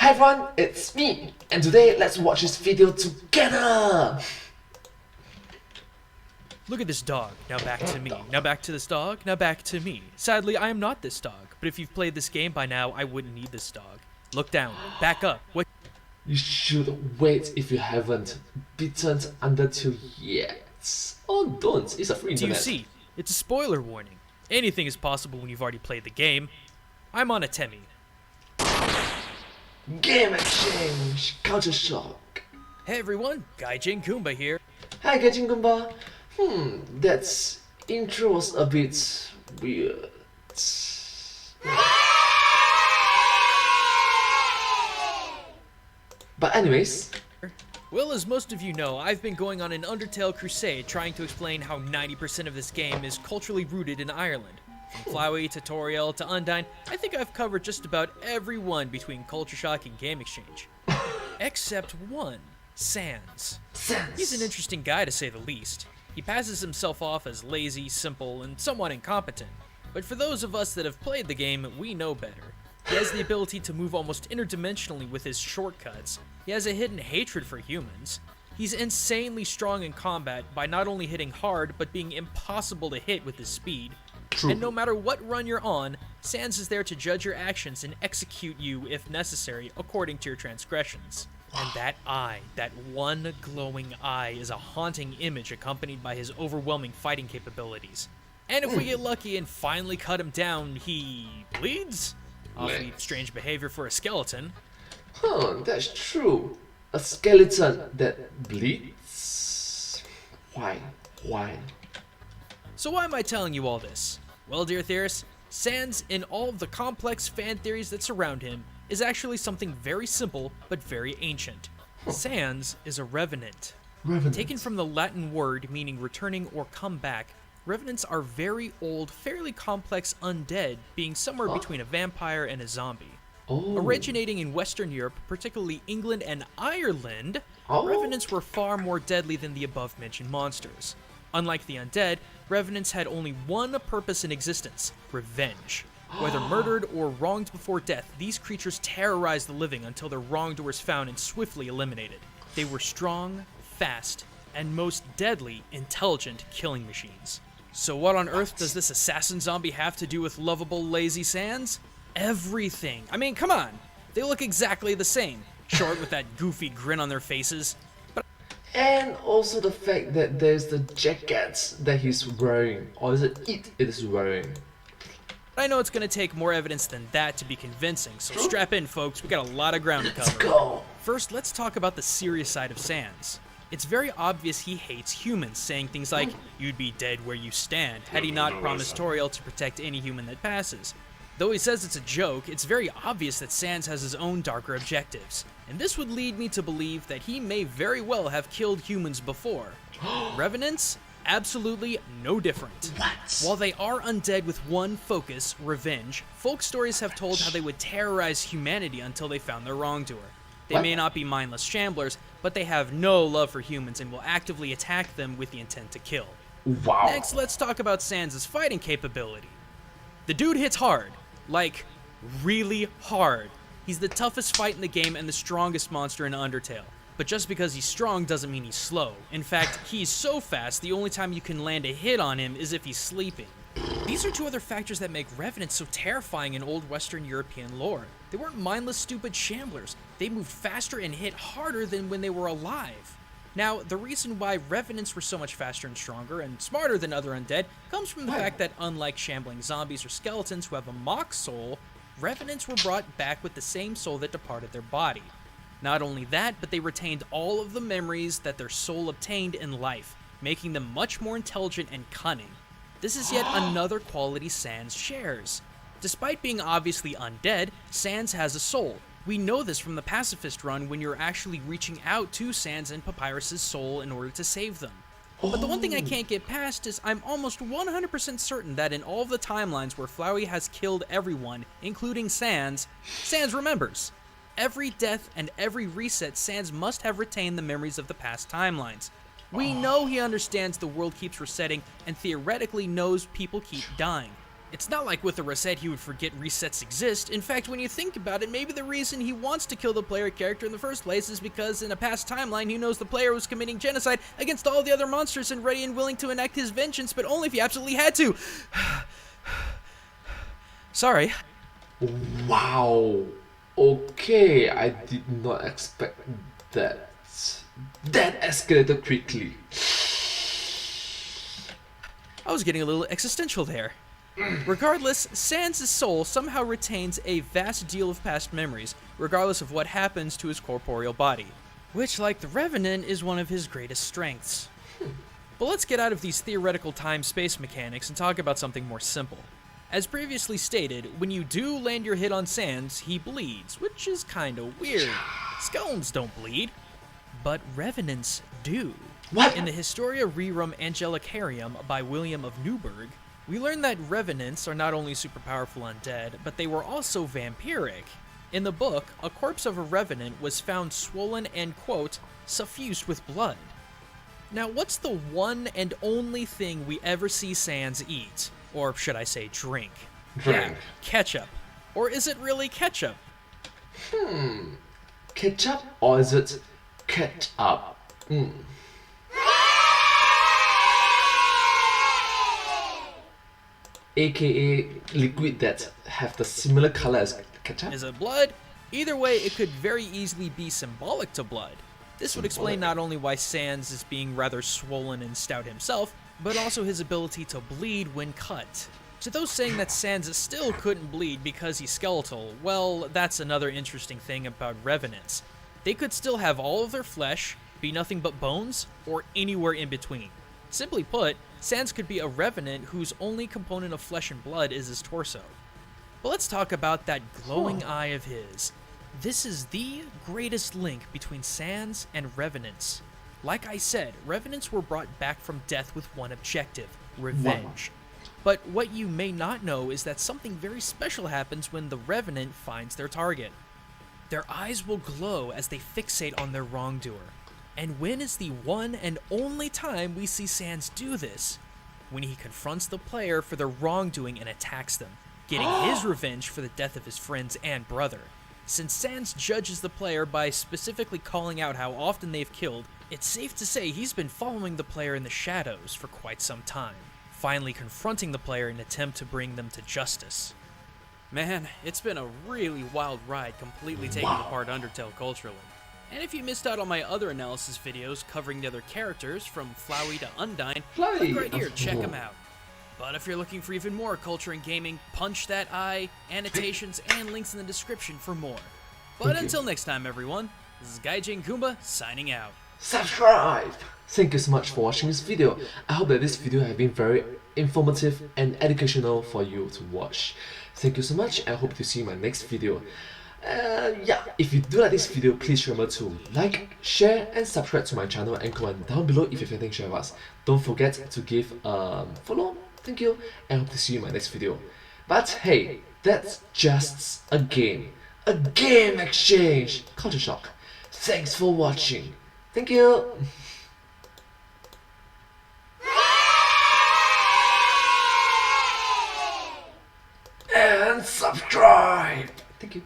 Hi everyone, it's me, and today let's watch this video together! Look at this dog, now back to me. Now back to this dog, now back to me. Sadly, I am not this dog, but if you've played this game by now, I wouldn't need this dog. Look down, back up. What? You should wait if you haven't beaten Undertale yet. Or don't, it's a free Do you internet. see? It's a spoiler warning. Anything is possible when you've already played the game. I'm on a Terima. Game exchange, culture shock. Hey everyone, Gaijin Kumba here. Hi Gaijin Gumba. That intro was a bit weird. But anyways. Well, as most of you know, I've been going on an Undertale crusade trying to explain how 90% of this game is culturally rooted in Ireland. From Flowey, Tutorial, to Undyne, I think I've covered just about every one between Culture Shock and Game Exchange. Except one, Sans. He's an interesting guy to say the least. He passes himself off as lazy, simple, and somewhat incompetent. But for those of us that have played the game, we know better. He has the ability to move almost interdimensionally with his shortcuts. He has a hidden hatred for humans. He's insanely strong in combat by not only hitting hard, but being impossible to hit with his speed. True. And no matter what run you're on, Sans is there to judge your actions and execute you, if necessary, according to your transgressions. And that eye, that one glowing eye, is a haunting image accompanied by his overwhelming fighting capabilities. And if we get lucky and finally cut him down, he bleeds? Awfully strange behavior for a skeleton. That's true. A skeleton that bleeds? Why? So why am I telling you all this? Well, dear theorists, Sans, in all of the complex fan theories that surround him, is actually something very simple but very ancient. Sans is a revenant. Taken from the Latin word meaning returning or come back, revenants are very old, fairly complex undead, being somewhere between a vampire and a zombie. Originating in Western Europe, particularly England and Ireland, revenants were far more deadly than the above-mentioned monsters. Unlike the undead, revenants had only one purpose in existence: revenge. Whether murdered or wronged before death, these creatures terrorized the living until their wrongdoers found and swiftly eliminated. They were strong, fast, and most deadly, intelligent killing machines. So what on earth does this assassin zombie have to do with lovable lazy Sans? Everything. I mean, come on. They look exactly the same. Short with that goofy grin on their faces. And also the fact that there's the jackets that he's wearing, or is it is wearing. I know it's going to take more evidence than that to be convincing, so strap in, folks. We got a lot of ground to cover. Let's go. First, let's talk about the serious side of Sans. It's very obvious he hates humans, saying things like, "You'd be dead where you stand," had he not promised Toriel to protect any human that passes. Though he says it's a joke, it's very obvious that Sans has his own darker objectives, and this would lead me to believe that he may very well have killed humans before. Revenants? Absolutely no different. While they are undead with one focus, revenge, folk stories have told how they would terrorize humanity until they found their wrongdoer. They may not be mindless shamblers, but they have no love for humans and will actively attack them with the intent to kill. Wow. Next, let's talk about Sans' fighting capability. The dude hits hard. Like, really hard. He's the toughest fight in the game and the strongest monster in Undertale. But just because he's strong doesn't mean he's slow. In fact, he's so fast, the only time you can land a hit on him is if he's sleeping. These are two other factors that make revenants so terrifying in old Western European lore. They weren't mindless, stupid shamblers. They moved faster and hit harder than when they were alive. Now, the reason why revenants were so much faster and stronger and smarter than other undead comes from the fact that unlike shambling zombies or skeletons who have a mock soul, revenants were brought back with the same soul that departed their body. Not only that, but they retained all of the memories that their soul obtained in life, making them much more intelligent and cunning. This is yet another quality Sans shares. Despite being obviously undead, Sans has a soul. We know this from the Pacifist run when you're actually reaching out to Sans and Papyrus's soul in order to save them. But the one thing I can't get past is I'm almost 100% certain that in all of the timelines where Flowey has killed everyone, including Sans, Sans remembers. Every death and every reset, Sans must have retained the memories of the past timelines. We know he understands the world keeps resetting and theoretically knows people keep dying. It's not like with a reset he would forget resets exist. In fact, when you think about it, maybe the reason he wants to kill the player character in the first place is because in a past timeline he knows the player was committing genocide against all the other monsters and ready and willing to enact his vengeance, but only if he absolutely had to. Sorry. Wow. Okay, I did not expect that. That escalated quickly. I was getting a little existential there. Regardless, Sans' soul somehow retains a vast deal of past memories, regardless of what happens to his corporeal body, which, like the Revenant, is one of his greatest strengths. But let's get out of these theoretical time-space mechanics and talk about something more simple. As previously stated, when you do land your hit on Sans, he bleeds, which is kinda weird. Skeletons don't bleed, but Revenants do. What? In the Historia Rerum Angelicarium by William of Newburgh, we learn that Revenants are not only super powerful undead, but they were also vampiric. In the book, a corpse of a Revenant was found swollen and, quote, suffused with blood. Now, what's the one and only thing we ever see Sans eat? Or should I say drink? Drink. Yeah, ketchup. Or is it really ketchup? Ketchup or is it ketchup? AKA liquid that have the similar color as ketchup? Is it blood? Either way, it could very easily be symbolic to blood. This would explain not only why Sans is being rather swollen and stout himself, but also his ability to bleed when cut. To those saying that Sans still couldn't bleed because he's skeletal, well, that's another interesting thing about Revenants. They could still have all of their flesh, be nothing but bones, or anywhere in between. Simply put, Sans could be a Revenant whose only component of flesh and blood is his torso. But let's talk about that glowing eye of his. This is the greatest link between Sans and Revenants. Like I said, Revenants were brought back from death with one objective: revenge. But what you may not know is that something very special happens when the Revenant finds their target. Their eyes will glow as they fixate on their wrongdoer. And when is the one and only time we see Sans do this? When he confronts the player for their wrongdoing and attacks them, getting his revenge for the death of his friends and brother. Since Sans judges the player by specifically calling out how often they've killed, it's safe to say he's been following the player in the shadows for quite some time, finally confronting the player in an attempt to bring them to justice. Man, it's been a really wild ride completely taking apart Undertale culturally. And if you missed out on my other analysis videos covering the other characters, from Flowey to Undyne, click right here, check them out. But if you're looking for even more culture and gaming, punch that eye, annotations, and links in the description for more. But until next time, everyone, this is Gaijin Goomba signing out. Subscribe! Thank you so much for watching this video. I hope that this video has been very informative and educational for you to watch. Thank you so much, and I hope to see you in my next video. Yeah, if you do like this video, please remember to like, share, and subscribe to my channel, and comment down below if you have anything to share with us. Don't forget to give follow. Thank you, and I hope to see you in my next video. But hey, that's just a game exchange. Culture shock. Thanks for watching. Thank you. And subscribe. Thank you.